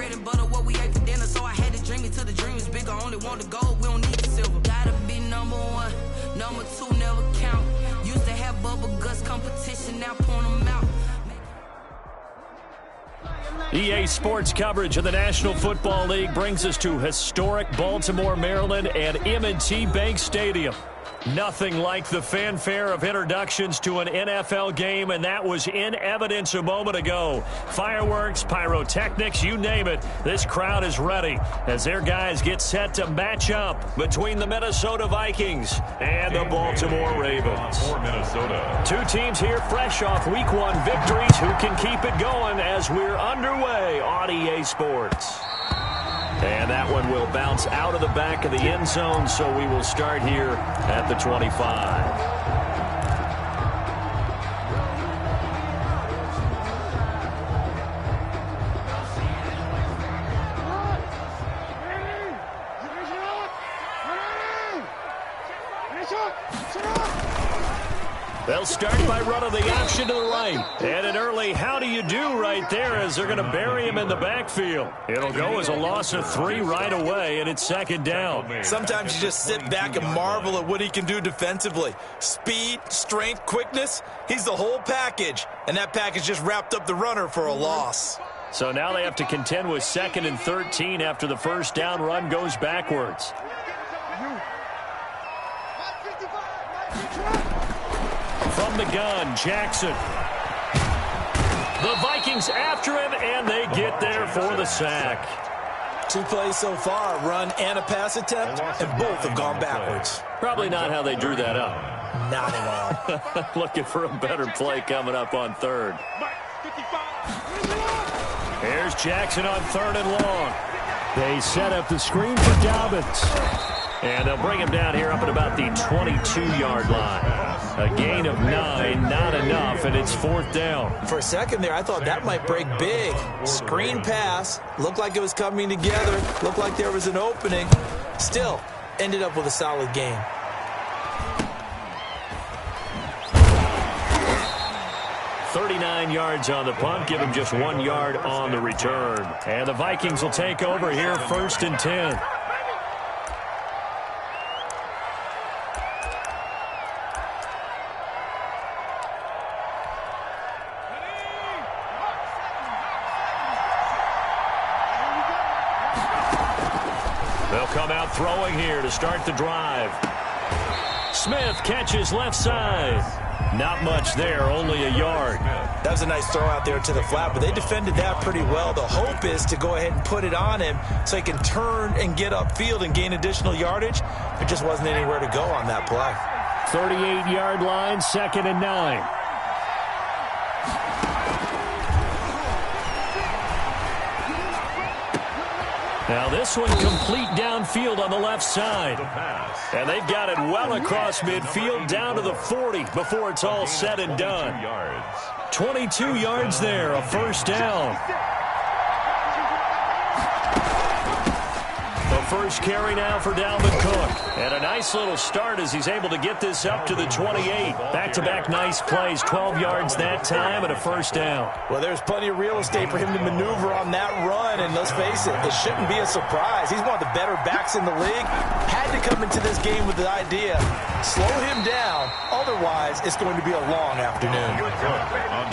bread and butter, what we ate for dinner. So I had to dream it till the dream is bigger. Only want the gold, we don't need the silver. Gotta be number one, number two never count. Used to have bubble guts competition, now point them out. EA Sports coverage of the National Football League brings us to historic Baltimore, Maryland at M&T Bank Stadium. Nothing like the fanfare of introductions to an NFL game, and that was in evidence a moment ago. Fireworks, pyrotechnics, you name it. This crowd is ready as their guys get set to match up between the Minnesota Vikings and the Baltimore Ravens. Two teams here fresh off Week 1 victories who can keep it going as we're underway on EA Sports. And that one will bounce out of the back of the end zone, so we will start here at the 25. They'll start by running the option to the right. And an early how do you do right there as they're going to bury him in the backfield. It'll go as a loss of 3 right away, and it's second down. Sometimes you just sit back and marvel at what he can do defensively. Speed, strength, quickness, he's the whole package. And that package just wrapped up the runner for a loss. So now they have to contend with 2nd and 13 after the first down run goes backwards. From the gun, Jackson. The Vikings after him, and they get there for the sack. 2 plays so far, run and a pass attempt, and both have gone backwards. Probably not how they drew that up. Not at all. Looking for a better play coming up on 3rd. Here's Jackson on 3rd and long. They set up the screen for Dobbins. And they'll bring him down here up at about the 22-yard line. A gain of 9, not enough, and it's 4th down. For a second there, I thought that might break big. Screen pass, looked like it was coming together, looked like there was an opening. Still, ended up with a solid gain. .39 yards on the punt, give him just 1 yard on the return. And the Vikings will take over here, 1st and 10. They'll come out throwing here to start the drive. Smith catches left side. Not much there, only a yard. That was a nice throw out there to the flat, but they defended that pretty well. The hope is to go ahead and put it on him so he can turn and get upfield and gain additional yardage. There just wasn't anywhere to go on that play. 38-yard line, 2nd and 9. Now this one complete downfield on the left side. And they've got it well across midfield down to the 40 before it's all said and done. 22 yards there, a 1st down. The first carry now for Dalvin Cook. And a nice little start as he's able to get this up to the 28. Back-to-back nice plays, 12 yards that time and a 1st down. Well, there's plenty of real estate for him to maneuver on that run, and let's face it, it shouldn't be a surprise. He's one of the better backs in the league. Had to come into this game with the idea, slow him down, otherwise it's going to be a long afternoon.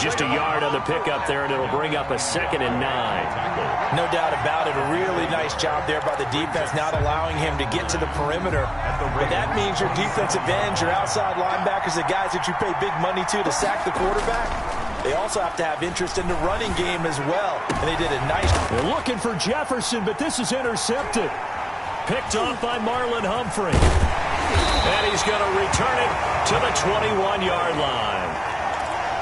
Just a yard on the pickup there, and it'll bring up a 2nd and 9. No doubt about it, a really nice job there by the defense, not allowing him to get to the perimeter. But that means your defensive ends, your outside linebackers, the guys that you pay big money to sack the quarterback, they also have to have interest in the running game as well. And they did a nice job. They're looking for Jefferson, but this is intercepted. Picked off by Marlon Humphrey. And he's going to return it to the 21-yard line.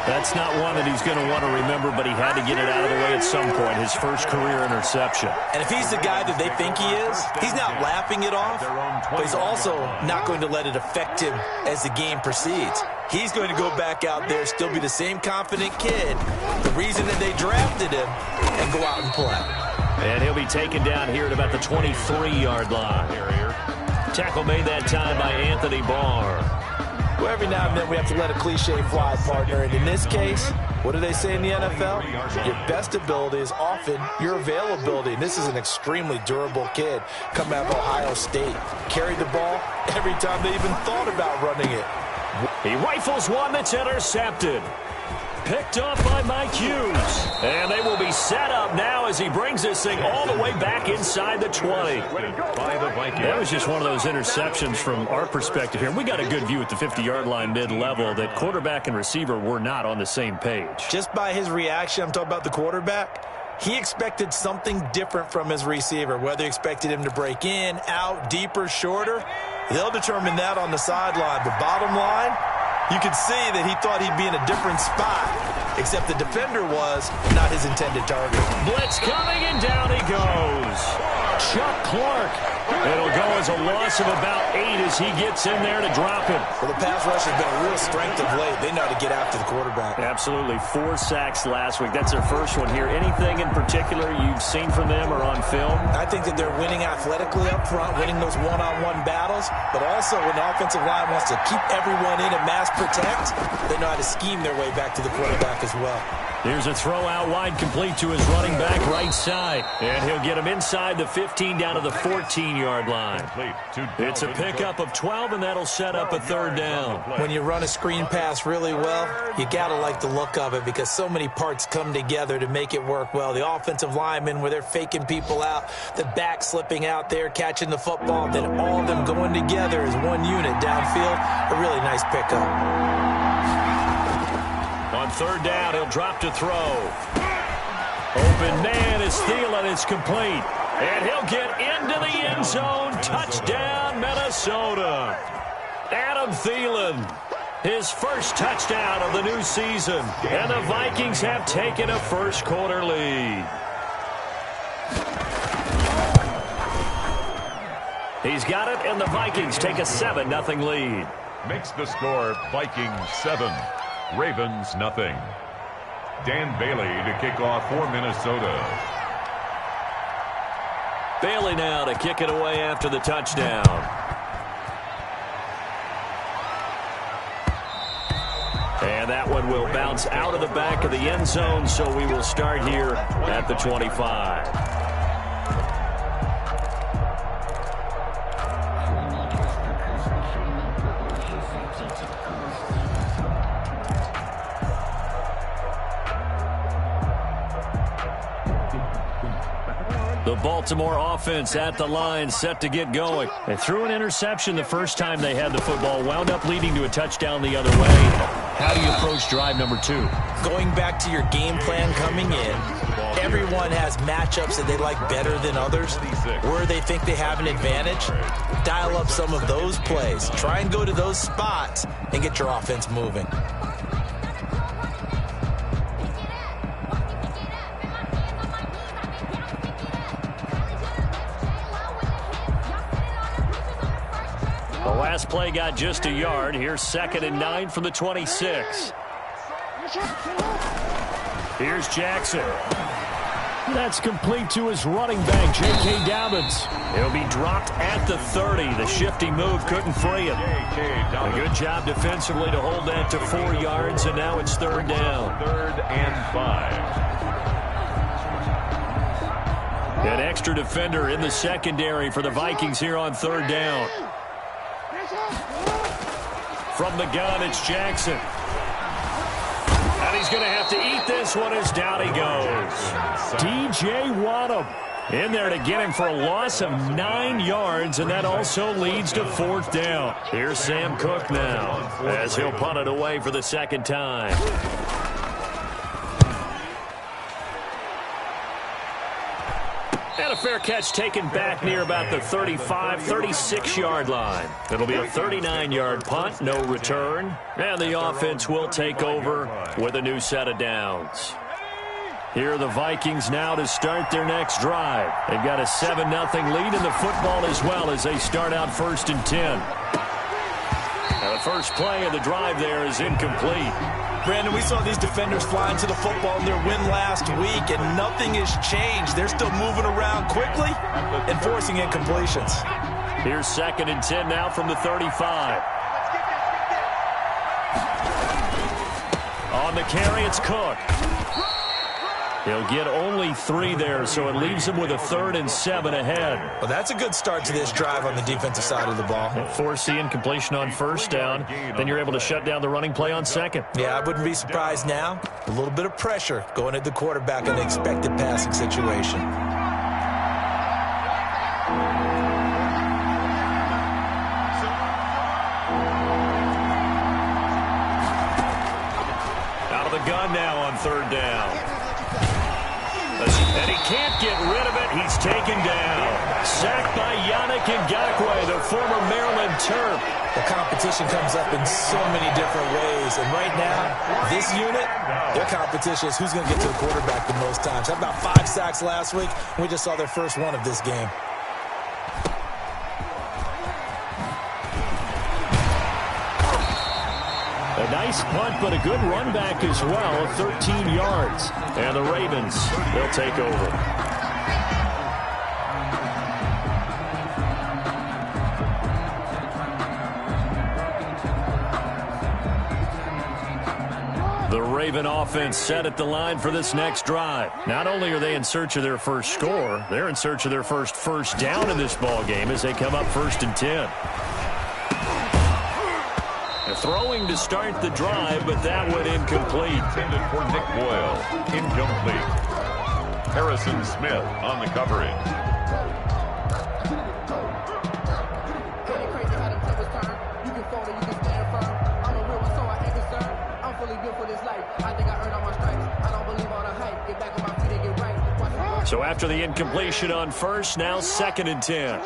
That's not one that he's going to want to remember, but he had to get it out of the way at some point, his first career interception. And if he's the guy that they think he is, he's not laughing it off, but he's also not going to let it affect him as the game proceeds. He's going to go back out there, still be the same confident kid, the reason that they drafted him, and go out and play. And he'll be taken down here at about the 23-yard line. Tackle made that time by Anthony Barr. Well, every now and then we have to let a cliche fly, partner. And in this case, What do they say in the NFL? Your best ability is often your availability. And this is an extremely durable kid coming out of Ohio State. Carried the ball every time they even thought about running it. He rifles one that's intercepted. Picked off by Mike Hughes. And they will be set up now as he brings this thing all the way back inside the 20. That was just one of those interceptions from our perspective here. We got a good view at the 50-yard line mid-level that quarterback and receiver were not on the same page. Just by his reaction, I'm talking about the quarterback, he expected something different from his receiver. Whether he expected him to break in, out, deeper, shorter, they'll determine that on the sideline. But bottom line, you could see that he thought he'd be in a different spot, except the defender was not his intended target. Blitz coming, and down he goes. Chuck Clark. It'll go as a loss of about 8 as he gets in there to drop it. Well, the pass rush has been a real strength of late. They know how to get after the quarterback. Absolutely. 4 sacks last week. That's their first one here. Anything in particular you've seen from them or on film? I think that they're winning athletically up front, winning those one-on-one battles, but also when the offensive line wants to keep everyone in and mass protect, they know how to scheme their way back to the quarterback as well. Here's a throw out wide, complete to his running back right side. And he'll get him inside the 15 down to the 14-yard line. It's a pickup of 12, and that'll set up a third down. When you run a screen pass really well, you got to like the look of it because so many parts come together to make it work well. The offensive linemen, where they're faking people out, the back slipping out there, catching the football, then all of them going together as one unit downfield. A really nice pickup. On third down, he'll drop to throw. Open man is Thielen. It's complete. And he'll get into the end zone. Touchdown, Minnesota. Adam Thielen, his first touchdown of the new season. And the Vikings have taken a first-quarter lead. He's got it, and the Vikings take a 7-0 lead. Makes the score Vikings 7. Ravens nothing. Dan Bailey to kick off for Minnesota. Bailey now to kick it away after the touchdown. And that one will bounce out of the back of the end zone, so we will start here at the 25. The Baltimore offense at the line, set to get going. They threw an interception the first time they had the football, wound up leading to a touchdown the other way. How do you approach drive number 2? Going back to your game plan coming in, everyone has matchups that they like better than others. Where they think they have an advantage, dial up some of those plays. Try and go to those spots and get your offense moving. Last play got just a yard. Here's 2nd and 9 from the 26. Here's Jackson. That's complete to his running back, J.K. Dobbins. He'll be dropped at the 30. The shifty move couldn't free him. A good job defensively to hold that to 4 yards, and now it's 3rd down. 3rd and 5. An extra defender in the secondary for the Vikings here on 3rd down. From the gun, it's Jackson. And he's going to have to eat this one as down he goes. DJ Waddam in there to get him for a loss of 9 yards, and that also leads to 4th down. Here's Sam Cook now as he'll punt it away for the 2nd time. And a fair catch taken back near about the 35, 36-yard line. It'll be a 39-yard punt, no return. And the offense will take over with a new set of downs. Here are the Vikings now to start their next drive. They've got a 7-0 lead in the football as well as they start out 1st and 10. Now the first play of the drive there is incomplete. Brandon, we saw these defenders flying to the football in their win last week, and nothing has changed. They're still moving around quickly and forcing incompletions. Here's 2nd and 10 now from the 35. On the carry, it's Cook. He'll get only 3 there, so it leaves him with a 3rd and 7 ahead. Well, that's a good start to this drive on the defensive side of the ball. Force the incompletion on 1st down. Then you're able to shut down the running play on 2nd. Yeah, I wouldn't be surprised now. A little bit of pressure going at the quarterback in an expected passing situation. Out of the gun now on 3rd down. And he can't get rid of it. He's taken down. Sacked by Yannick Ngakoue, the former Maryland Terp. The competition comes up in so many different ways. And right now, this unit, their competition is who's going to get to the quarterback the most times. Had about 5 sacks last week. We just saw their first one of this game. A nice punt, but a good run back as well, 13 yards. And the Ravens, they'll take over. The Raven offense set at the line for this next drive. Not only are they in search of their first score, they're in search of their first down in this ball game as they come up 1st and 10. Throwing to start the drive, but that went incomplete. Intended for Nick Boyle. Incomplete. Harrison Smith on the coverage. So after the incompletion on 1st, now 2nd and 10.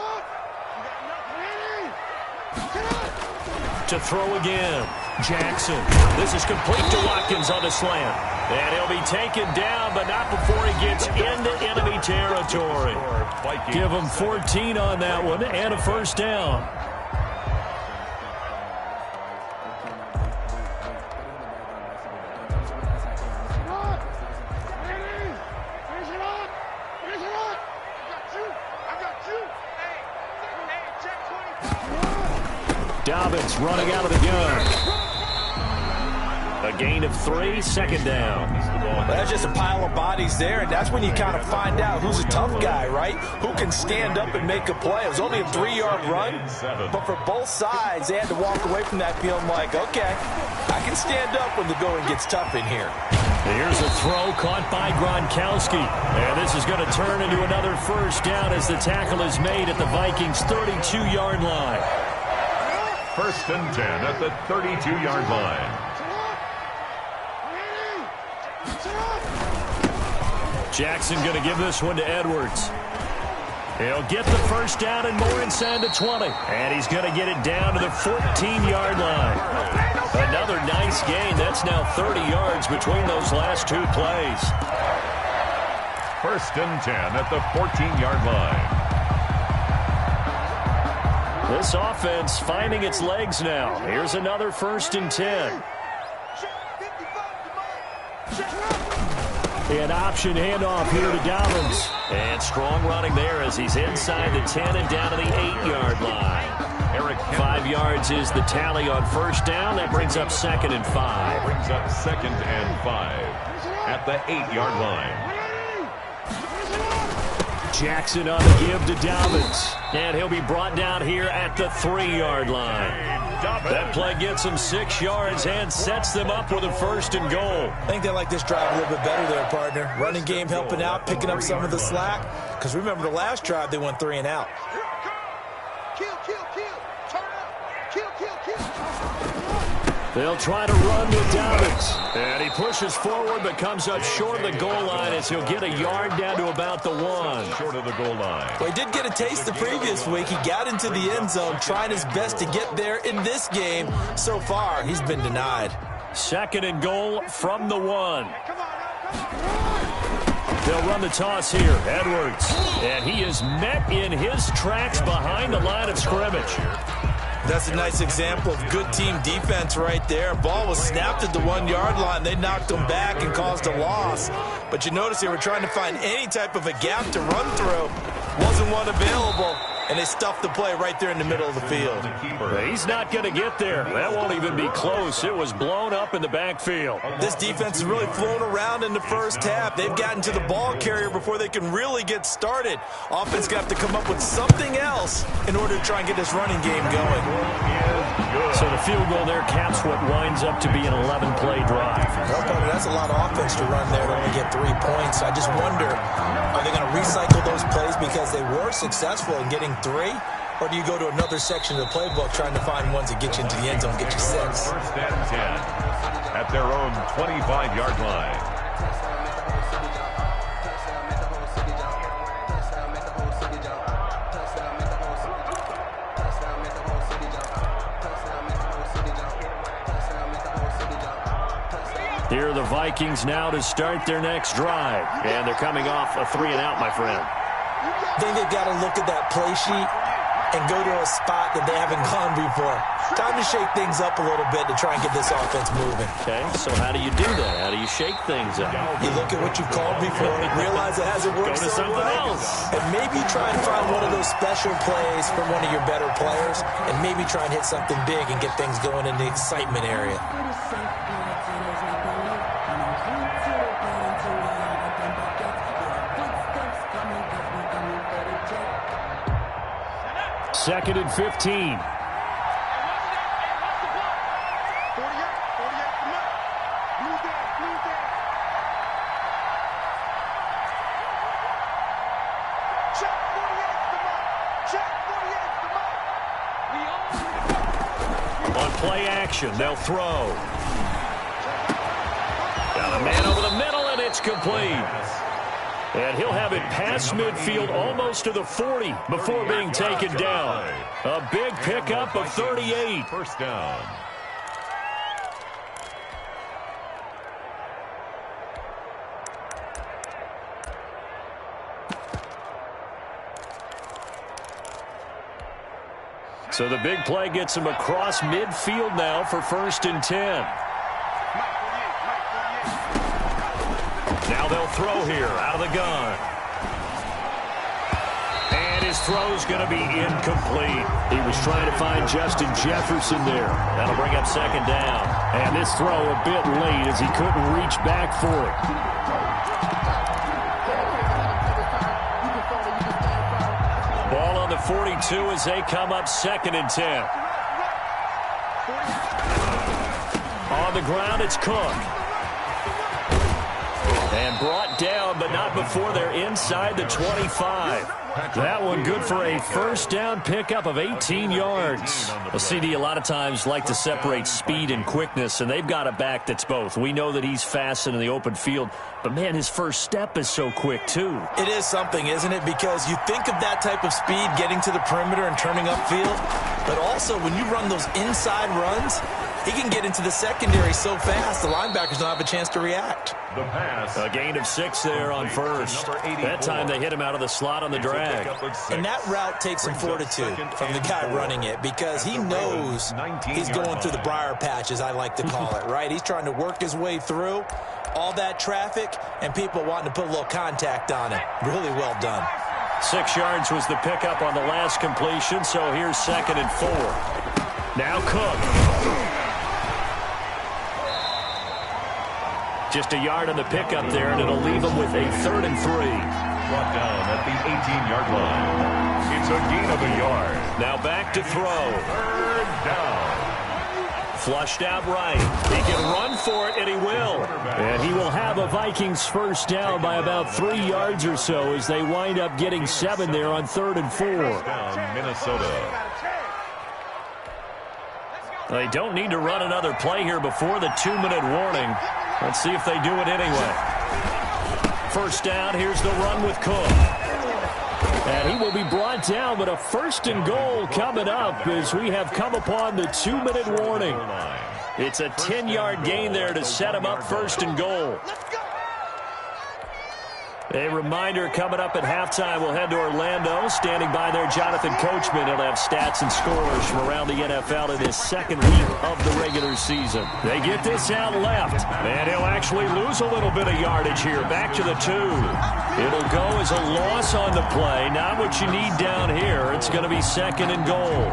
To throw again. Jackson. This is complete to Watkins on the slant. And he'll be taken down, but not before he gets into enemy territory. Give him 14 on that one and a 1st down. Dobbins running out of the gun. A gain of 3, 2nd down. Well, that's just a pile of bodies there, and that's when you kind of find out who's a tough guy, right? Who can stand up and make a play. It was only a 3-yard run, but for both sides, they had to walk away from that feeling like, okay, I can stand up when the going gets tough in here. Here's a throw caught by Gronkowski. And this is going to turn into another 1st down as the tackle is made at the Vikings' 32-yard line. 1st and 10 at the 32-yard line. Jackson going to give this one to Edwards. He'll get the 1st down and more inside the 20. And he's going to get it down to the 14-yard line. Another nice gain. That's now 30 yards between those last 2 plays. 1st and 10 at the 14-yard line. This offense finding its legs now. Here's another 1st and 10. An option handoff here to Dobbins. And strong running there as he's inside the 10 and down to the 8-yard line. 5 yards is the tally on 1st down. That brings up 2nd and 5. Brings up 2nd and 5 at the 8-yard line. Jackson on the give to Dobbins. And he'll be brought down here at the 3-yard line. That play gets him 6 yards and sets them up with a 1st and goal. I think they like this drive a little bit better there, partner. Running game helping out, picking up some of the slack. Because remember the last drive, they went 3 and out. They'll try to run with Dobbins. And he pushes forward but comes up short of the goal line as he'll get a yard down to about the 1. Short of the goal line. Well, he did get a taste the previous week. He got into the end zone, trying his best to get there in this game. So far, he's been denied. 2nd and goal from the 1. They'll run the toss here. Edwards. And he is met in his tracks behind the line of scrimmage. That's a nice example of good team defense right there. Ball was snapped at the 1-yard line. They knocked him back and caused a loss. But you notice they were trying to find any type of a gap to run through. Wasn't one available. And they stuffed the play right there in the middle of the field. He's not going to get there. That won't even be close. It was blown up in the backfield. This defense has really flown around in the first half. They've gotten to the ball carrier before they can really get started. Offense got to come up with something else in order to try and get this running game going. So the field goal there caps what winds up to be an 11-play drive. Well, partner, that's a lot of offense to run there to only get 3 points. I just wonder, are they going to recycle those plays because they were successful in getting 3? Or do you go to another section of the playbook trying to find ones that get you into the end zone, get you 6? First and 10 at their own 25-yard line. Here are the Vikings now to start their next drive. And they're coming off a 3-and-out, my friend. I think they've got to look at that play sheet and go to a spot that they haven't gone before. Time to shake things up a little bit to try and get this offense moving. Okay, so how do you do that? How do you shake things up? You look at what you've called before, realize it hasn't worked Go to so something well, else. and maybe try and find one of those special plays from one of your better players, and maybe try and hit something big and get things going in the excitement area. Second and 15. On play action, they'll throw. Got a man over the middle, and it's complete. And he'll have it past midfield almost to the 40 before being taken down. A big pickup of 38. First down. So the big play gets him across midfield now for first and 10. Now they'll throw here out of the gun. And his throw's going to be incomplete. He was trying to find Justin Jefferson there. That'll bring up second down. And this throw a bit late as he couldn't reach back for it. Ball on the 42 as they come up second and 10. On the ground, it's Cook. And brought down, but not before they're inside the 25. That one good for a first down pickup of 18 yards. A CD a lot of times like to separate speed and quickness, and they've got a back that's both. We know that he's fast in the open field, but, man, his first step is so quick, too. It is something, isn't it? Because you think of that type of speed getting to the perimeter and turning upfield, but also when you run those inside runs, he can get into the secondary so fast the linebackers don't have a chance to react. The pass. A gain of 6 there on first. That time they hit him out of the slot on the drag. And that route takes some fortitude from the guy running it because he knows he's going through the briar patch, as I like to call it, right? He's trying to work his way through all that traffic and people wanting to put a little contact on it. Really well done. 6 yards was the pickup on the last completion, so here's second and 4. Now Cook. Just a yard on the pickup there, and it'll leave them with a 3rd and 3. Brought down at the 18-yard line. It's a gain of a yard. Now back to throw. 3rd down. Flushed out right. He can run for it, and he will. And he will have a Vikings first down by about 3 yards or so as they wind up getting 7 there on 3rd and 4. Down Minnesota. They don't need to run another play here before the 2-minute warning. Let's see if they do it anyway. First down, here's the run with Cook. And he will be brought down, but a 1st and goal coming up as we have come upon the 2-minute warning. It's a 10-yard gain there to set him up 1st and goal. A reminder coming up at halftime, we'll head to Orlando. Standing by there, Jonathan Coachman. He'll have stats and scores from around the NFL in his second week of the regular season. They get this out left, and he'll actually lose a little bit of yardage here. Back to the 2. It'll go as a loss on the play. Not what you need down here. It's going to be second and goal.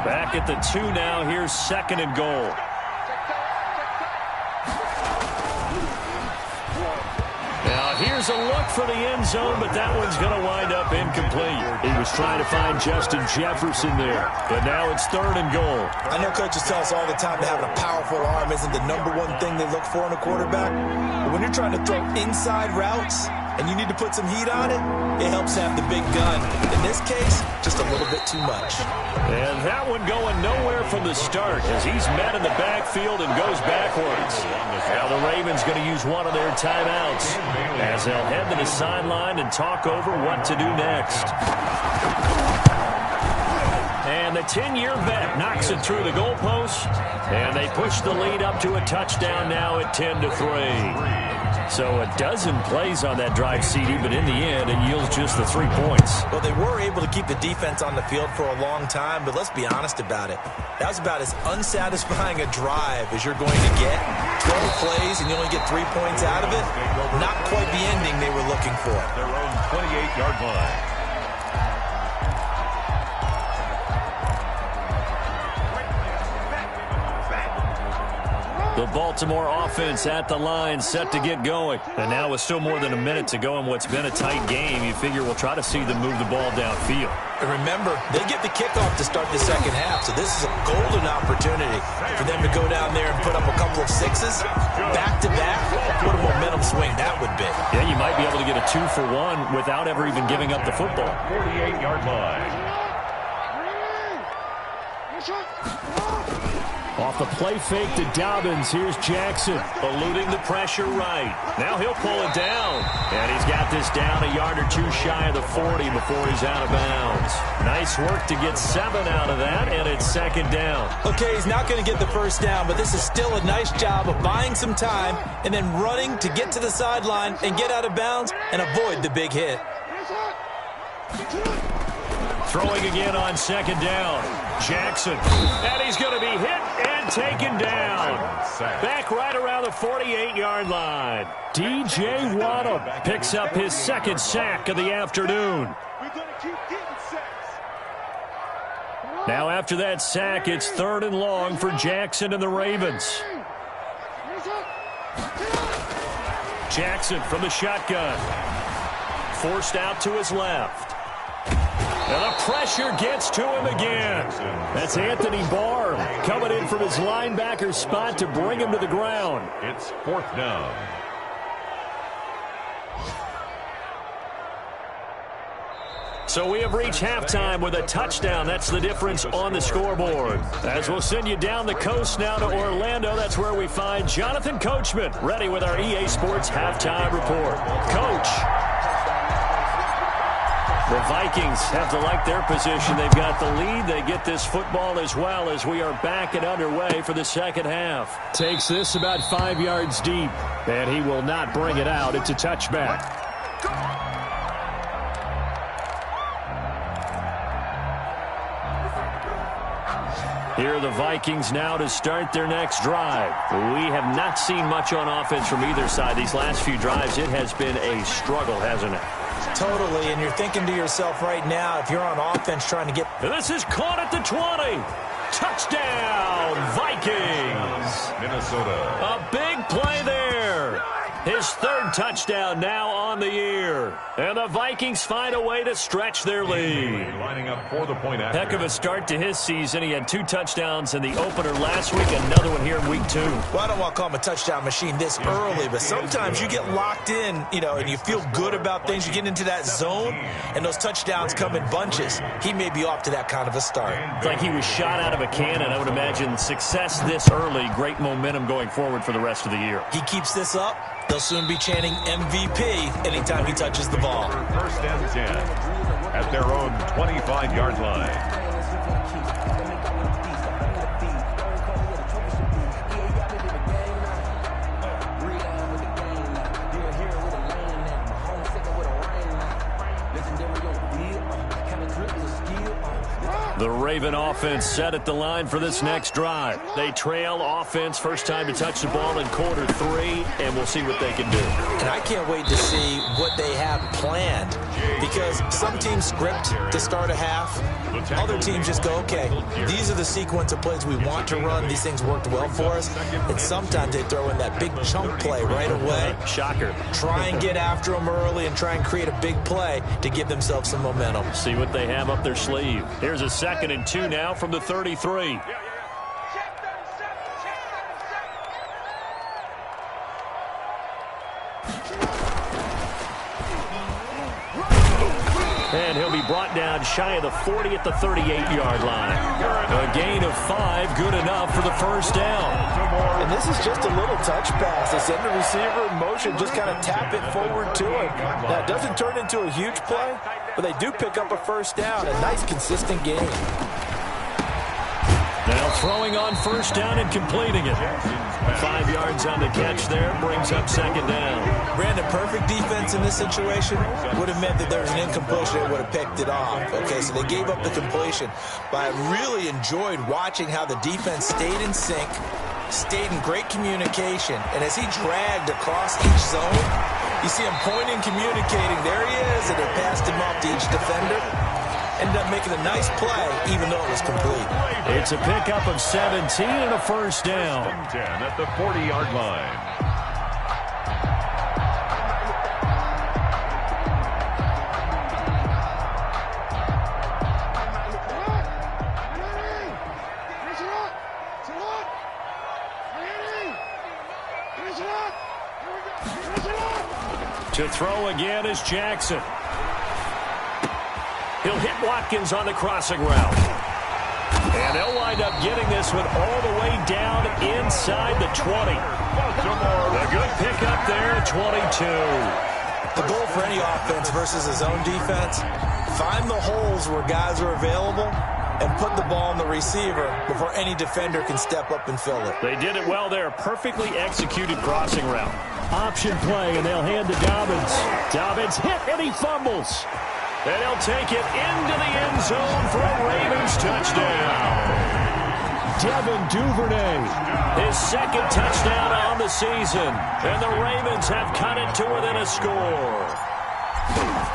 Back at the 2 now. Here's second and goal. Here's a look for the end zone, but that one's going to wind up incomplete. He was trying to find Justin Jefferson there, but now it's third and goal. I know coaches tell us all the time that having a powerful arm isn't the #1 thing they look for in a quarterback, but when you're trying to throw inside routes and you need to put some heat on it, it helps have the big gun. In this case, just a little bit too much. And that one going nowhere from the start as he's met in the backfield and goes backwards. Now the Ravens going to use one of their timeouts as they'll head to the sideline and talk over what to do next. And the 10-year vet knocks it through the goalpost, and they push the lead up to a touchdown now at 10-3. So a dozen plays on that drive, CD, but in the end, it yields just the 3 points. Well, they were able to keep the defense on the field for a long time, but let's be honest about it. That was about as unsatisfying a drive as you're going to get. 12 plays, and you only get 3 points out of it. Not quite the ending they were looking for. Their own 28-yard line. The Baltimore offense at the line, set to get going. And now with still more than a minute to go in what's been a tight game, you figure we'll try to see them move the ball downfield. And remember, they get the kickoff to start the second half, so this is a golden opportunity for them to go down there and put up a couple of sixes back-to-back. What a momentum swing that would be. Yeah, you might be able to get a 2-for-1 without ever even giving up the football. 48-yard line. Off the play fake to Dobbins, here's Jackson, eluding the pressure right. Now he'll pull it down, and he's got this down a yard or two shy of the 40 before he's out of bounds. Nice work to get 7 out of that, and it's second down. Okay, he's not going to get the first down, but this is still a nice job of buying some time and then running to get to the sideline and get out of bounds and avoid the big hit. Throwing again on second down. Jackson, and he's going to be hit and taken down. Back right around the 48-yard line. DJ Waddle picks up his second sack of the afternoon. Now after that sack, it's third and long for Jackson and the Ravens. Jackson from the shotgun. Forced out to his left. And the pressure gets to him again. That's Anthony Barr coming in from his linebacker spot to bring him to the ground. It's fourth down. So we have reached halftime with a touchdown. That's the difference on the scoreboard. As we'll send you down the coast now to Orlando, that's where we find Jonathan Coachman, ready with our EA Sports halftime report. Coach. The Vikings have to like their position. They've got the lead. They get this football as well as we are back and underway for the second half. Takes this about 5 yards deep, and he will not bring it out. It's a touchback. Here are the Vikings now to start their next drive. We have not seen much on offense from either side. These last few drives, it has been a struggle, hasn't it? Totally, and you're thinking to yourself right now, if you're on offense trying to get... And this is caught at the 20. Touchdown, Vikings. Minnesota. A big play there. His third touchdown now on the year. And the Vikings find a way to stretch their lead. Lining up for the point after. Heck of a start to his season. He had 2 touchdowns in the opener last week, another one here in week 2. Well, I don't want to call him a touchdown machine this early, but sometimes you get locked in, you know, and you feel good about things. You get into that zone, and those touchdowns come in bunches. He may be off to that kind of a start. It's like he was shot out of a cannon. I would imagine success this early, great momentum going forward for the rest of the year. He keeps this up, they'll soon be chanting MVP anytime he touches the ball. First and 10 at their own 25-yard line. The Raven offense set at the line for this next drive. They trail offense, first time to touch the ball in quarter 3, and we'll see what they can do. And I can't wait to see what they have planned, because some teams script to start a half. Other teams just go, okay, these are the sequence of plays we want to run. These things worked well for us. And sometimes they throw in that big chunk play right away. Shocker. Try and get after them early and try and create a big play to give themselves some momentum. See what they have up their sleeve. Here's a 2nd and 2 now from the 33. And he'll be brought down shy of the 40 at the 38-yard line. A gain of 5, good enough for the first down. And this is just a little touch pass. They send the receiver in motion, just kind of tap it forward to him. Now, it doesn't turn into a huge play, but they do pick up a first down. A nice, consistent game. Now throwing on first down and completing it. 5 yards on the catch there, brings up 2nd down. Brandon, perfect defense in this situation would have meant that there was an incompletion. They would have picked it off. Okay, so they gave up the completion. But I really enjoyed watching how the defense stayed in sync, stayed in great communication. And as he dragged across each zone, you see him pointing, communicating. There he is, and they passed him off to each defender. Ended up making a nice play, even though it was complete. It's a pickup of 17 and a first down. 10 at the 40-yard line. To throw again is Jackson. He'll hit Watkins on the crossing route. And they'll wind up getting this one all the way down inside the 20. A good pickup there at 22. The goal for any offense versus his own defense, find the holes where guys are available and put the ball on the receiver before any defender can step up and fill it. They did it well there. Perfectly executed crossing route. Option play, and they'll hand to Dobbins. Dobbins hit, and he fumbles. And he'll take it into the end zone for a Ravens touchdown. Devin Duvernay, his 2nd touchdown on the season. And the Ravens have cut it to within a score.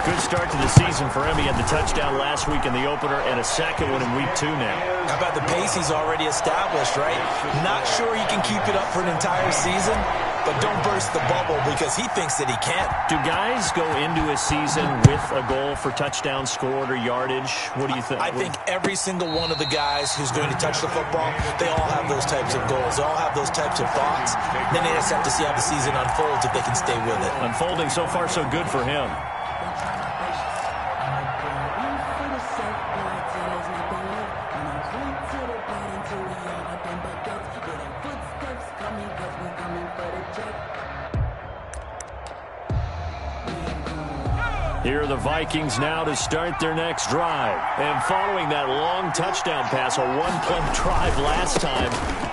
Good start to the season for him. He had the touchdown last week in the opener and a 2nd one in week 2 now. How about the pace he's already established, right? Not sure he can keep it up for an entire season, but don't burst the bubble because he thinks that he can. Do guys go into a season with a goal for touchdown scored or yardage? What do you think? I think every single one of the guys who's going to touch the football, they all have those types of goals. They all have those types of thoughts. Then they just have to see how the season unfolds if they can stay with it. Unfolding so far so good for him. Here are the Vikings now to start their next drive. And following that long touchdown pass, a one-play drive last time,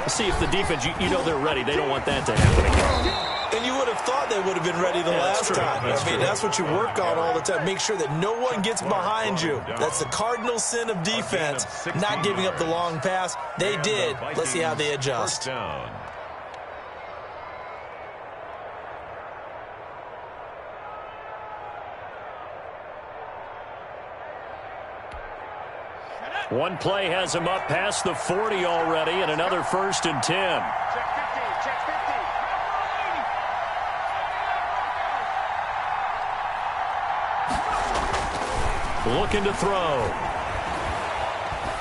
see if the defense, you know they're ready. They don't want that to happen again. And you would have thought they would have been ready the last time. That's what you work on all the time. Make sure that no one gets behind you. That's the cardinal sin of defense, not giving up the long pass. They did. Let's see how they adjust. One play has him up past the 40 already, and another 1st and 10. Looking to throw.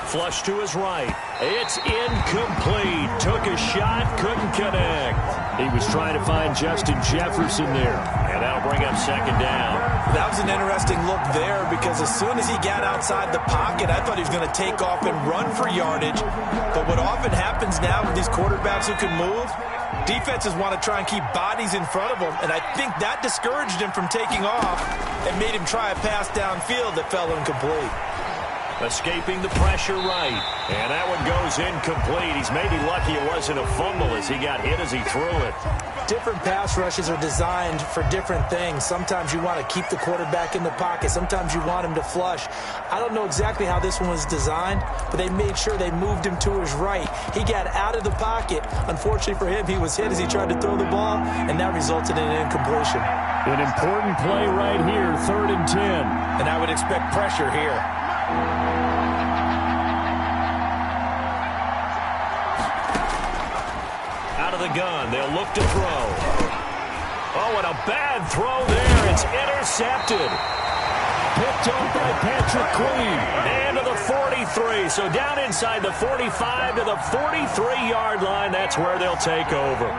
Flush to his right. It's incomplete. Took a shot, couldn't connect. He was trying to find Justin Jefferson there, and that'll bring up 2nd down. That was an interesting look there because as soon as he got outside the pocket, I thought he was going to take off and run for yardage. But what often happens now with these quarterbacks who can move, defenses want to try and keep bodies in front of them, and I think that discouraged him from taking off and made him try a pass downfield that fell incomplete. Escaping the pressure right. And that one goes incomplete. He's maybe lucky it wasn't a fumble as he got hit as he threw it. Different pass rushes are designed for different things. Sometimes you want to keep the quarterback in the pocket. Sometimes you want him to flush. I don't know exactly how this one was designed, but they made sure they moved him to his right. He got out of the pocket. Unfortunately for him, he was hit as he tried to throw the ball, and that resulted in an incompletion. An important play right here, 3rd and 10. And I would expect pressure here. Out of the gun, they'll look to throw. Oh, and a bad throw there. It's intercepted. Picked up by Patrick Queen. And to the 43. So down inside the 45 to the 43-yard line. That's where they'll take over.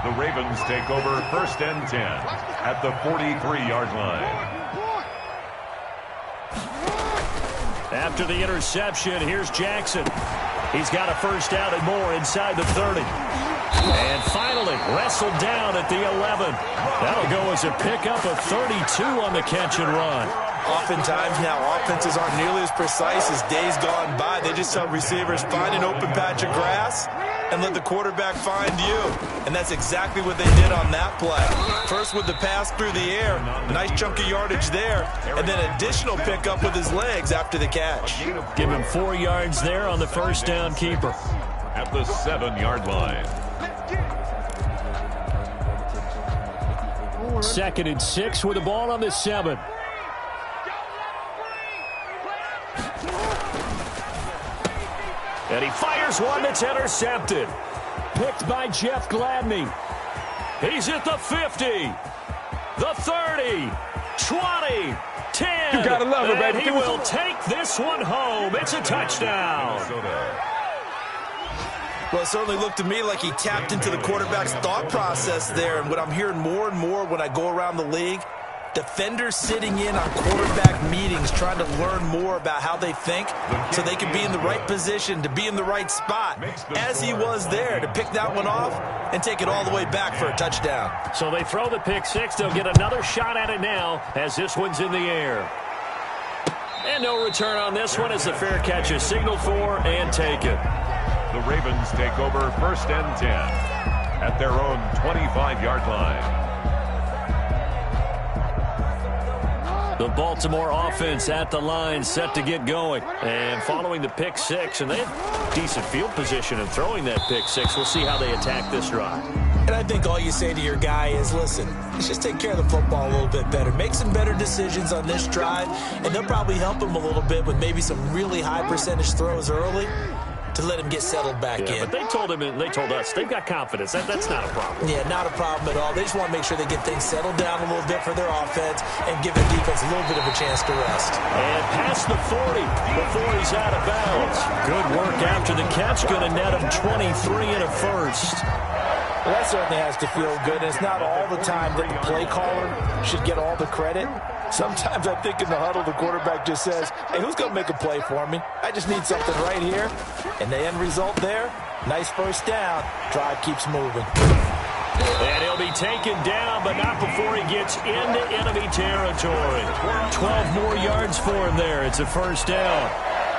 The Ravens take over 1st and 10 at the 43-yard line. After the interception, here's Jackson. He's got a first down and more inside the 30. And finally, wrestled down at the 11. That'll go as a pickup of 32 on the catch and run. Oftentimes now, offenses aren't nearly as precise as days gone by. They just tell receivers, find an open patch of grass and let the quarterback find you. And that's exactly what they did on that play. First with the pass through the air, nice chunk of yardage there, and then additional pickup with his legs after the catch. Give him 4 yards there on the first down keeper. At the 7-yard line. 2nd and 6 with the ball on the 7. And he fires one that's intercepted. Picked by Jeff Gladney. He's at the 50, the 30, 20, 10. You gotta love it, baby. And he will take this one home. It's a touchdown. Well, it certainly looked to me like he tapped into the quarterback's thought process there. And what I'm hearing more and more when I go around the league, defenders sitting in on quarterback meetings trying to learn more about how they think so they can be in the right position to be in the right spot, as he was there, to pick that one off and take it all the way back for a touchdown. So they throw the pick six. They'll get another shot at it now as this one's in the air. And no return on this one as the fair catch is signaled for and taken. The Ravens take over 1st and 10 at their own 25-yard line. The Baltimore offense at the line, set to get going. And following the pick six, and they have decent field position in throwing that pick six. We'll see how they attack this drive. And I think all you say to your guy is, listen, let's just take care of the football a little bit better. Make some better decisions on this drive, and they'll probably help him a little bit with maybe some really high percentage throws early to let him get settled back in. But they told him, and they told us, they've got confidence. That's not a problem. Yeah, not a problem at all. They just want to make sure they get things settled down a little bit for their offense and give the defense a little bit of a chance to rest. And past the 40 before he's out of bounds. Good work after the catch. Going to net him 23 and a first. Well, that certainly has to feel good. And it's not all the time that the play caller should get all the credit. Sometimes I think in the huddle, the quarterback just says, hey, who's going to make a play for me? I just need something right here. And the end result there, nice first down. Drive keeps moving. And he'll be taken down, but not before he gets into enemy territory. 12 more yards for him there. It's a first down.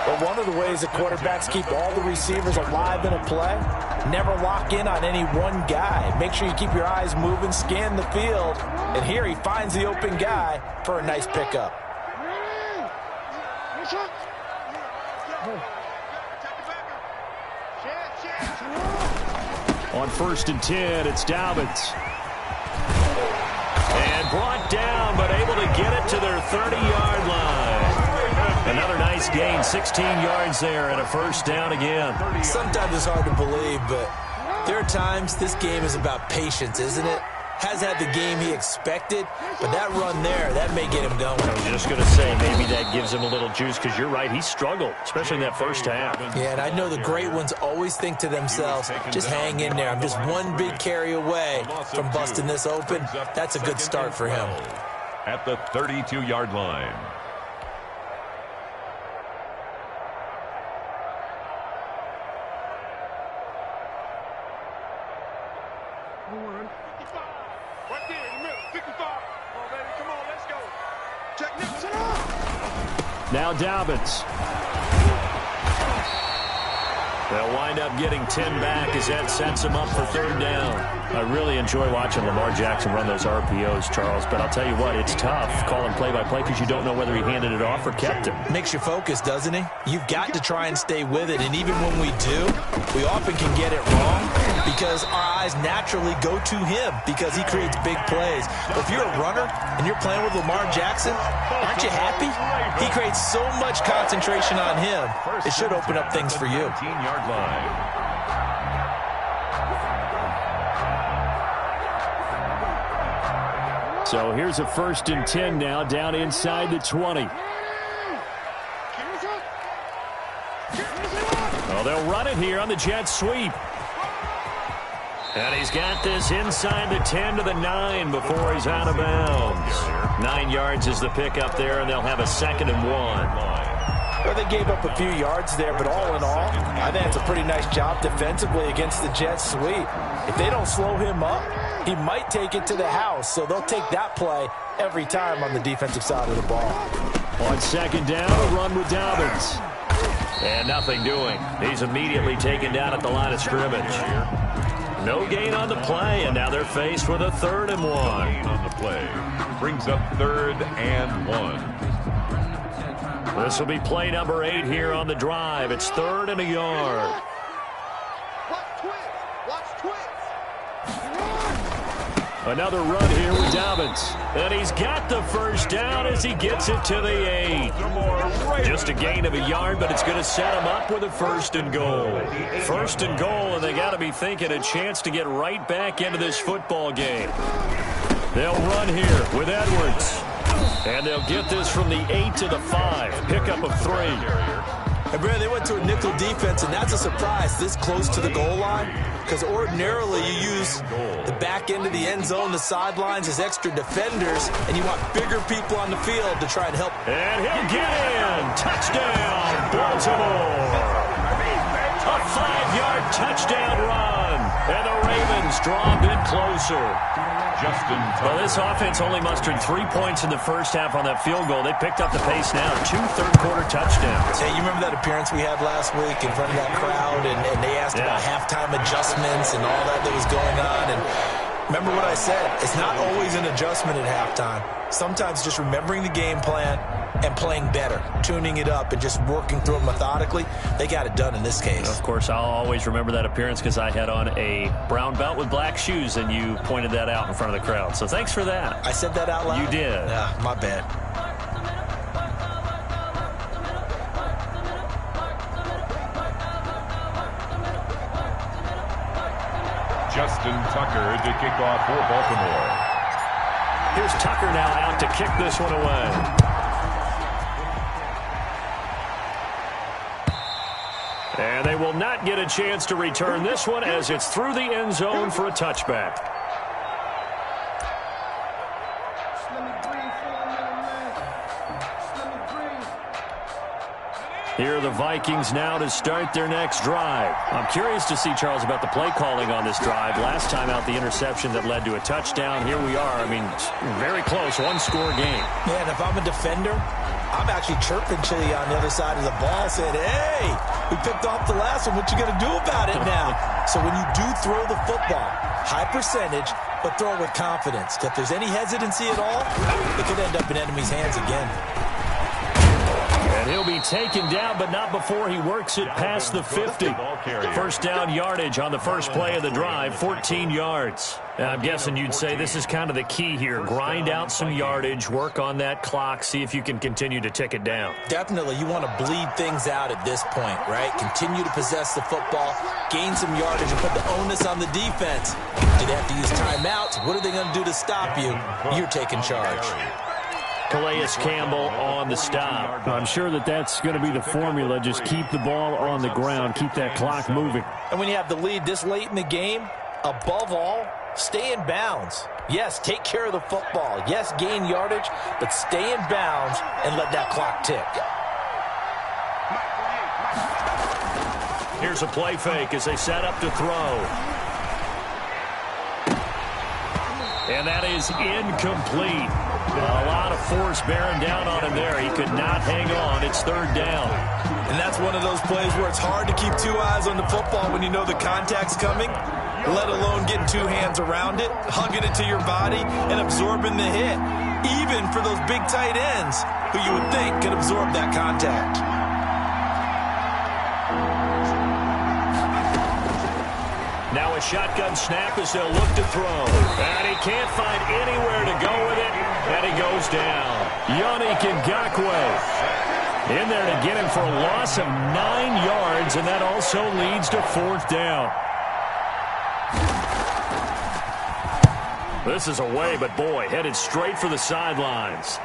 But one of the ways that quarterbacks keep all the receivers alive in a play, never lock in on any one guy. Make sure you keep your eyes moving, scan the field. And here he finds the open guy for a nice pickup. On 1st and 10, it's Dobbins. And brought down, but able to get it to their 30-yard line. Another nice gain, 16 yards there, and a first down again. Sometimes it's hard to believe, but there are times this game is about patience, isn't it? Has had the game he expected, but that run there, that may get him going. I was just going to say, maybe that gives him a little juice, because you're right, he struggled, especially in that first half. Yeah, and I know the great ones always think to themselves, just hang in there. I'm just one big carry away from busting this open. That's a good start for him. At the 32-yard line. Right there in the middle, 55. Come on, baby, come on, let's go. Check Nicholson up. Now Dobbins. They'll wind up getting 10 back as that sets them up for third down. I really enjoy watching Lamar Jackson run those RPOs, Charles, but I'll tell you what, it's tough calling play-by-play because you don't know whether he handed it off or kept it. Makes you focus, doesn't he? You've got to try and stay with it, and even when we do, we often can get it wrong because our eyes naturally go to him because he creates big plays. But if you're a runner and you're playing with Lamar Jackson, aren't you happy? He creates so much concentration on him, it should open up things for you. 15-yard line. So here's a 1st and 10 now, down inside the 20. Well, they'll run it here on the jet sweep. And he's got this inside the 10 to the 9 before he's out of bounds. 9 yards is the pickup there, and they'll have a 2nd and 1. Well, they gave up a few yards there, but all in all, I think it's a pretty nice job defensively against the jet sweep. If they don't slow him up, he might take it to the house, so they'll take that play every time on the defensive side of the ball. On 2nd down, a run with Dobbins. And nothing doing. He's immediately taken down at the line of scrimmage. No gain on the play, and now they're faced with a 3rd and 1. Gain on the play brings up 3rd and 1. This will be play number 8 here on the drive. It's 3rd and a yard. Another run here with Dobbins. And he's got the 1st down as he gets it to the 8. Just a gain of a yard, but it's going to set him up with a 1st and goal. 1st and goal, and they got to be thinking a chance to get right back into this football game. They'll run here with Edwards. And they'll get this from the 8 to the 5. Pickup of 3. And Brad, they went to a nickel defense, and that's a surprise this close to the goal line because ordinarily you use the back end of the end zone, the sidelines as extra defenders, and you want bigger people on the field to try and help. And he'll get in. Touchdown, Baltimore. A 5-yard touchdown run. And the Ravens draw a bit closer. Well, this offense only mustered 3 points in the first half on that field goal. They picked up the pace now. 2 third-quarter touchdowns. Hey, you remember that appearance we had last week in front of that crowd, and they asked about halftime adjustments and all that was going on. And remember what I said. It's not always an adjustment at halftime. Sometimes just remembering the game plan and playing better, tuning it up and just working through it methodically. They got it done in this case. Of course, I'll always remember that appearance because I had on a brown belt with black shoes, and you pointed that out in front of the crowd. So thanks for that. I said that out loud? You did. Yeah, my bad. Justin Tucker to kick off for Baltimore. Here's Tucker now out to kick this one away. And they will not get a chance to return this one as it's through the end zone for a touchback. Here are the Vikings now to start their next drive. I'm curious to see, Charles, about the play calling on this drive. Last time out, the interception that led to a touchdown. Here we are. I mean, very close, one-score game. Man, if I'm a defender, I'm actually chirping Chili on the other side of the ball, saying, hey, we picked off the last one. What you going to do about it now? So when you do throw the football, high percentage, but throw it with confidence. If there's any hesitancy at all, it could end up in enemy's hands again. And he'll be taken down, but not before he works it past the 50. First down yardage on the first play of the drive, 14 yards. Now, I'm guessing you'd say this is kind of the key here. Grind out some yardage, work on that clock, see if you can continue to tick it down. Definitely. You want to bleed things out at this point, right? Continue to possess the football, gain some yardage, and put the onus on the defense. Do they have to use timeouts? What are they going to do to stop you? You're taking charge. Calais Campbell on the stop. I'm sure that's going to be the formula. Just keep the ball on the ground. Keep that clock moving. And when you have the lead this late in the game, above all, stay in bounds. Yes, take care of the football. Yes, gain yardage, but stay in bounds and let that clock tick. Here's a play fake as they set up to throw. And that is incomplete. A lot of force bearing down on him there. He could not hang on. It's third down. And that's one of those plays where it's hard to keep two eyes on the football when you know the contact's coming, let alone getting two hands around it, hugging it to your body, and absorbing the hit, even for those big tight ends who you would think could absorb that contact. Now a shotgun snap as they'll look to throw. And he can't find anywhere to go with it, and he goes down. Yannick Ngakoue in there to get him for a loss of 9 yards, and that also leads to fourth down. This is away, but boy, headed straight for the sidelines.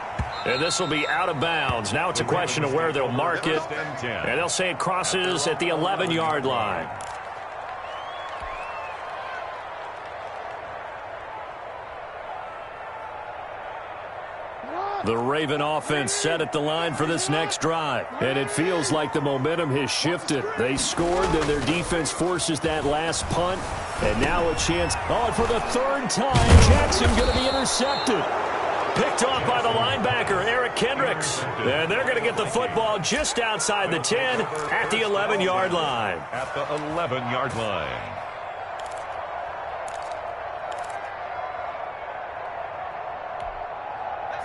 And this will be out of bounds. Now it's a question of where they'll mark it, and they'll say it crosses at the 11-yard line. The Raven offense set at the line for this next drive. And it feels like the momentum has shifted. They scored, then their defense forces that last punt. And now a chance. Oh, and for the third time, Jackson going to be intercepted. Picked off by the linebacker, Eric Kendricks. And they're going to get the football just outside the 10 at the 11-yard line. At the 11-yard line.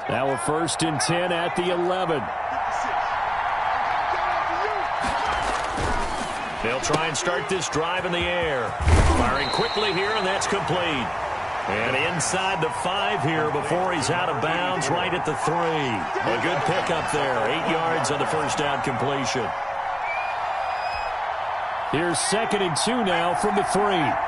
Now a 1st and 10 at the 11. They'll try and start this drive in the air. Firing quickly here, and that's complete. And inside the 5 here before he's out of bounds, right at the 3. A good pickup there. 8 yards on the first down completion. Here's 2nd and 2 now from the 3.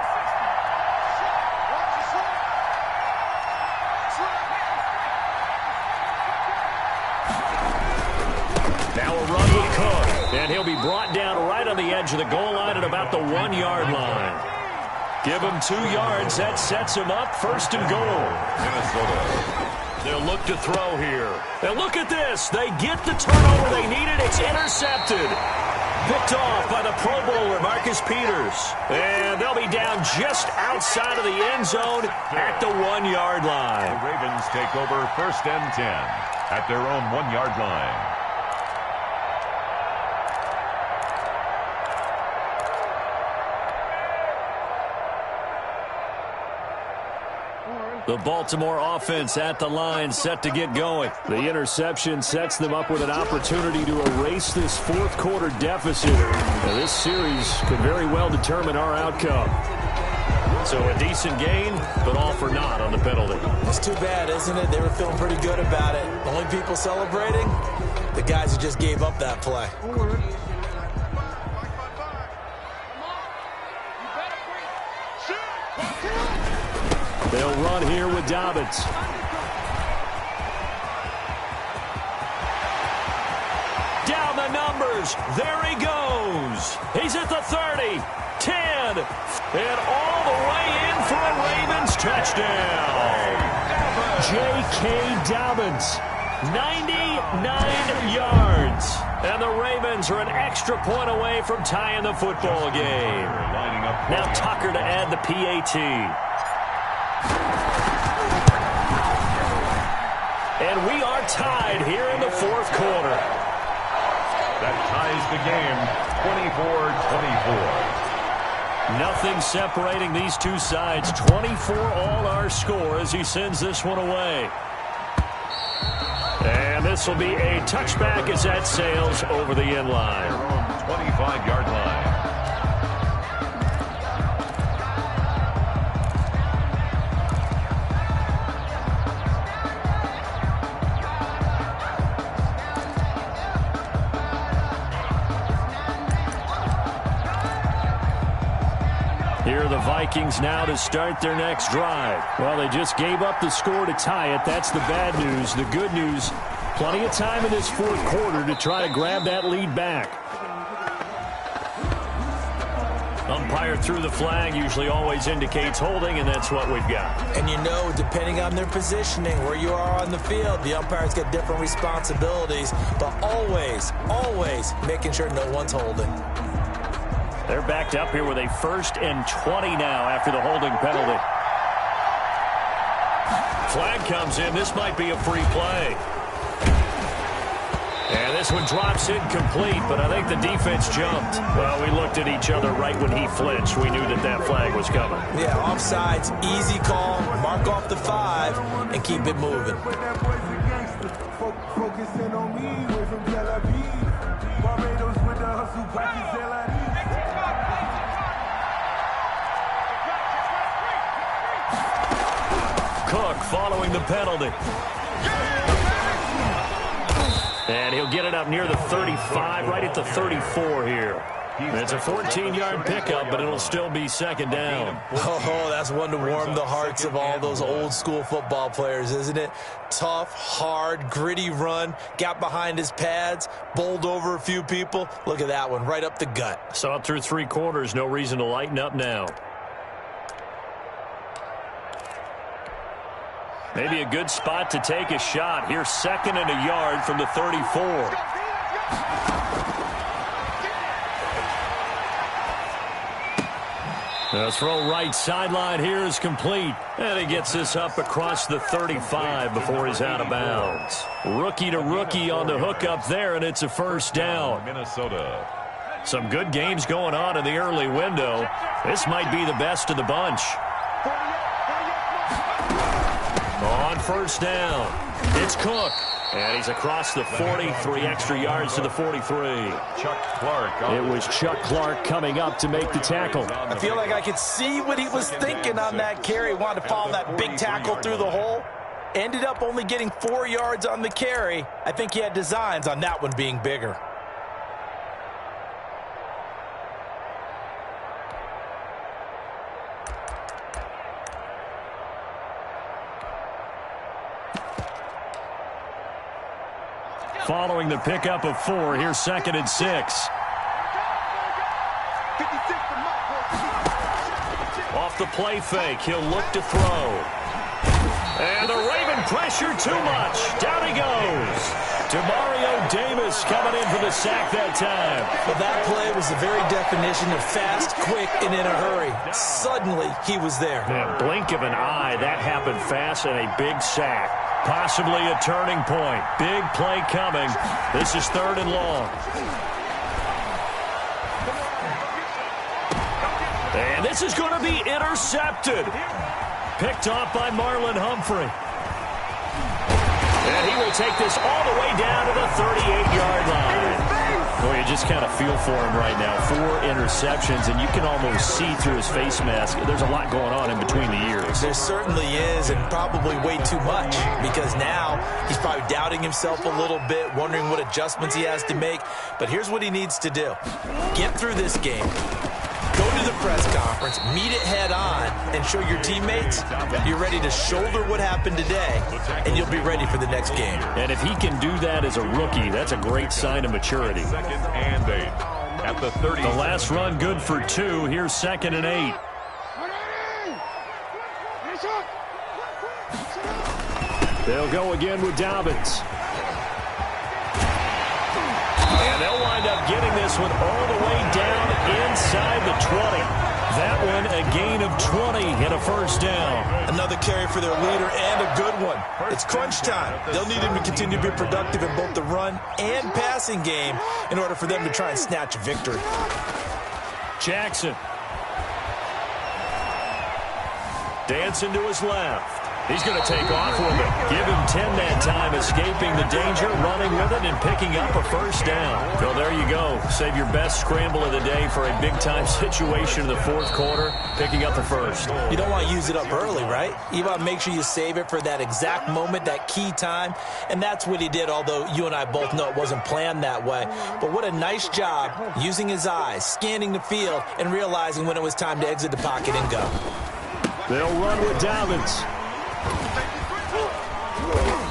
And he'll be brought down right on the edge of the goal line at about the 1-yard line. Give him 2 yards. That sets him up. 1st and goal. Minnesota. They'll look to throw here. And look at this. They get the turnover they needed. It's intercepted. Picked off by the Pro Bowler, Marcus Peters. And they'll be down just outside of the end zone at the 1-yard line. The Ravens take over 1st and 10 at their own 1-yard line. The Baltimore offense at the line, set to get going. The interception sets them up with an opportunity to erase this fourth-quarter deficit. Now, this series could very well determine our outcome. So a decent gain, but all for naught on the penalty. It's too bad, isn't it? They were feeling pretty good about it. Only people celebrating, the guys who just gave up that play. They'll run here with Dobbins. Down the numbers. There he goes. He's at the 30, 10, and all the way in for a Ravens touchdown. J.K. Dobbins, 99 yards. And the Ravens are an extra point away from tying the football game. Now Tucker to add the PAT. And we are tied here in the fourth quarter. That ties the game, 24-24. Nothing separating these two sides. 24 all our score as he sends this one away. And this will be a touchback as that sails over the end line. 25-yard line. Here are the Vikings now to start their next drive. Well, they just gave up the score to tie it. That's the bad news. The good news, plenty of time in this fourth quarter to try to grab that lead back. Umpire threw the flag, usually always indicates holding, and that's what we've got. And you know, depending on their positioning, where you are on the field, the umpires get different responsibilities, but always, always making sure no one's holding. They're backed up here with a 1st and 20 now after the holding penalty. Flag comes in. This might be a free play. And this one drops incomplete, but I think the defense jumped. Well, we looked at each other right when he flinched. We knew that that flag was coming. Yeah, offsides, easy call, mark off the 5, and keep it moving. Cook following the penalty. And he'll get it up near the 35, right at the 34 here. It's a 14-yard pickup, but it'll still be second down. Oh, that's one to warm the hearts of all those old-school football players, isn't it? Tough, hard, gritty run, got behind his pads, bowled over a few people. Look at that one, right up the gut. Saw it through 3 quarters, no reason to lighten up now. Maybe a good spot to take a shot. Here's 2nd and a yard from the 34. The throw right sideline here is complete. And he gets this up across the 35 before he's out of bounds. Rookie to rookie on the hookup there, and it's a first down. Minnesota. Some good games going on in the early window. This might be the best of the bunch. On first down, it's Cook. And he's across the 40, 3 extra yards to the 43. Chuck Clark. It was Chuck Clark coming up to make the tackle. I feel like I could see what he was thinking on that carry. Wanted to follow that big tackle through the hole. Ended up only getting 4 yards on the carry. I think he had designs on that one being bigger. Following the pickup of 4, here's 2nd and 6. Off the play fake, he'll look to throw. And the Raven pressure too much. Down he goes. Demario Davis coming in for the sack that time. Well, that play was the very definition of fast, quick, and in a hurry. Suddenly, he was there. Man, blink of an eye, that happened fast and a big sack. Possibly a turning point. Big play coming. This is 3rd and long. And this is going to be intercepted. Picked off by Marlon Humphrey. And he will take this all the way down to the 38-yard line. Boy, you just kind of feel for him right now. 4 interceptions, and you can almost see through his face mask. There's a lot going on in between the ears. There certainly is, and probably way too much, because now he's probably doubting himself a little bit, wondering what adjustments he has to make. But here's what he needs to do. Get through this game. Go to the press conference, meet it head on, and show your teammates you're ready to shoulder what happened today, and you'll be ready for the next game. And if he can do that as a rookie, that's a great sign of maturity. 2nd and 8 at the 30. The last run good for 2. Here's 2nd and 8. They'll go again with Dobbins. And they'll wind up getting this one all the way down inside the 20. That one a gain of 20 and a first down. Another carry for their leader and a good one. It's crunch time. They'll need him to continue to be productive in both the run and passing game in order for them to try and snatch a victory. Jackson. Dancing to his left. He's going to take off with it. Give him 10 that time, escaping the danger, running with it, and picking up a first down. So there you go. Save your best scramble of the day for a big-time situation in the 4th quarter, picking up the first. You don't want to use it up early, right? You want to make sure you save it for that exact moment, that key time, and that's what he did, although you and I both know it wasn't planned that way. But what a nice job using his eyes, scanning the field, and realizing when it was time to exit the pocket and go. They'll run with Dobbins.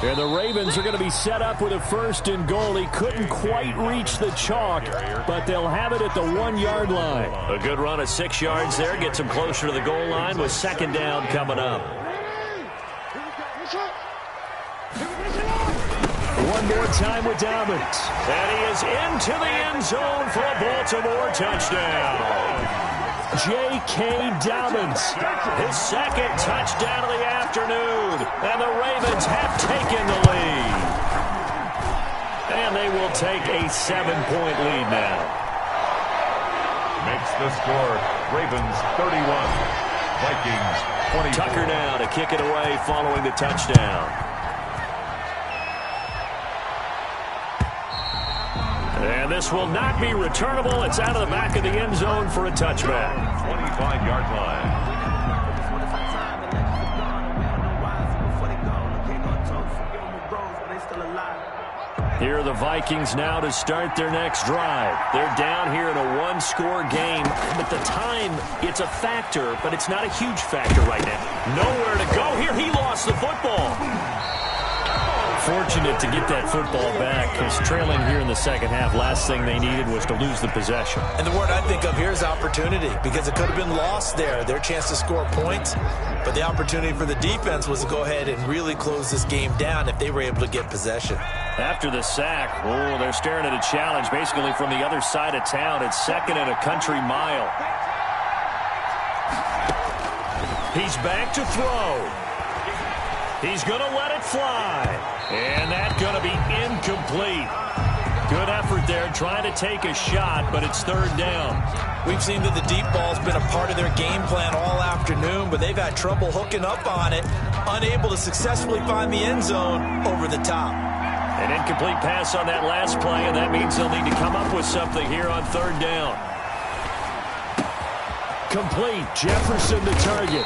And the Ravens are going to be set up with a 1st and goal. He couldn't quite reach the chalk, but they'll have it at the 1-yard line. A good run of 6 yards there. Gets him closer to the goal line with 2nd down coming up. One more time with Dobbins. And he is into the end zone for a Baltimore touchdown. J.K. Dobbins, his second touchdown of the afternoon, and the Ravens have taken the lead. And they will take a 7-point lead now. Makes the score Ravens 31, Vikings 24. Tucker now to kick it away following the touchdown. And this will not be returnable. It's out of the back of the end zone for a touchback. 25-yard line. Here are the Vikings now to start their next drive. They're down here in a one-score game. But the time, it's a factor, but it's not a huge factor right now. Nowhere to go here. He lost the football. Fortunate to get that football back, because trailing here in the second half, last thing they needed was to lose the possession. And the word I think of here is opportunity, because it could have been lost there, their chance to score points. But the opportunity for the defense was to go ahead and really close this game down if they were able to get possession. After the sack, they're staring at a challenge basically from the other side of town. It's second and a country mile. He's back to throw. He's going to let it fly. And that's going to be incomplete. Good effort there trying to take a shot, but it's third down. We've seen that the deep ball's been a part of their game plan all afternoon, but they've had trouble hooking up on it, unable to successfully find the end zone over the top. An incomplete pass on that last play, and that means they'll need to come up with something here on third down. Complete. Jefferson the target.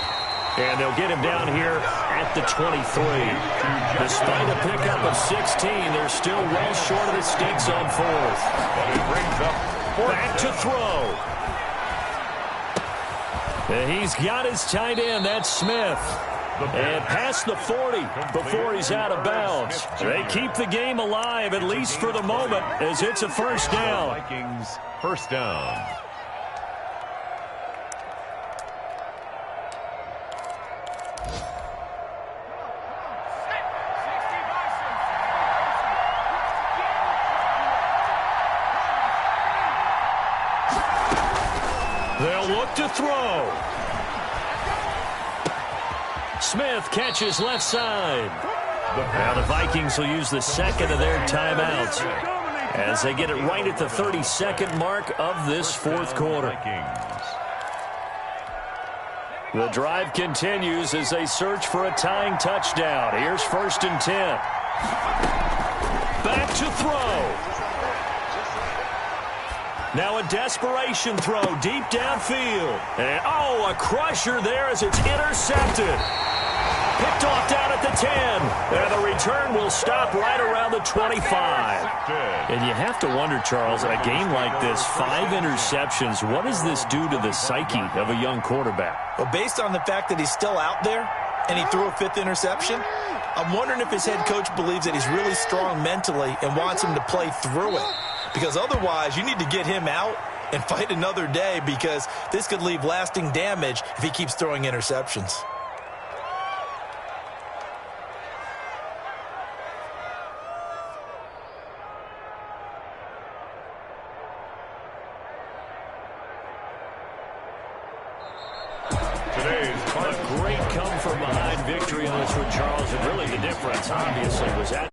And they'll get him down here at the 23. Despite a pickup of 16, they're still well short of the sticks on fourth. But it brings up fourth. Back to throw. And he's got his tight end. That's Smith. And past the 40 before he's out of bounds. They keep the game alive, at least for the moment, as it's a first down. Vikings first down. They'll look to throw. Smith catches left side. Now the Vikings will use the second of their timeouts as they get it right at the 32nd mark of this fourth quarter. The drive continues as they search for a tying touchdown. Here's 1st and 10. Back to throw. Now a desperation throw deep downfield. And, a crusher there as it's intercepted. Picked off down at the 10. And the return will stop right around the 25. And you have to wonder, Charles, in a game like this, 5 interceptions, what does this do to the psyche of a young quarterback? Well, based on the fact that he's still out there and he threw a 5th interception, I'm wondering if his head coach believes that he's really strong mentally and wants him to play through it. Because otherwise, you need to get him out and fight another day, because this could leave lasting damage if he keeps throwing interceptions. A great come-from-behind victory in this one, Charles. And really the difference, obviously, was at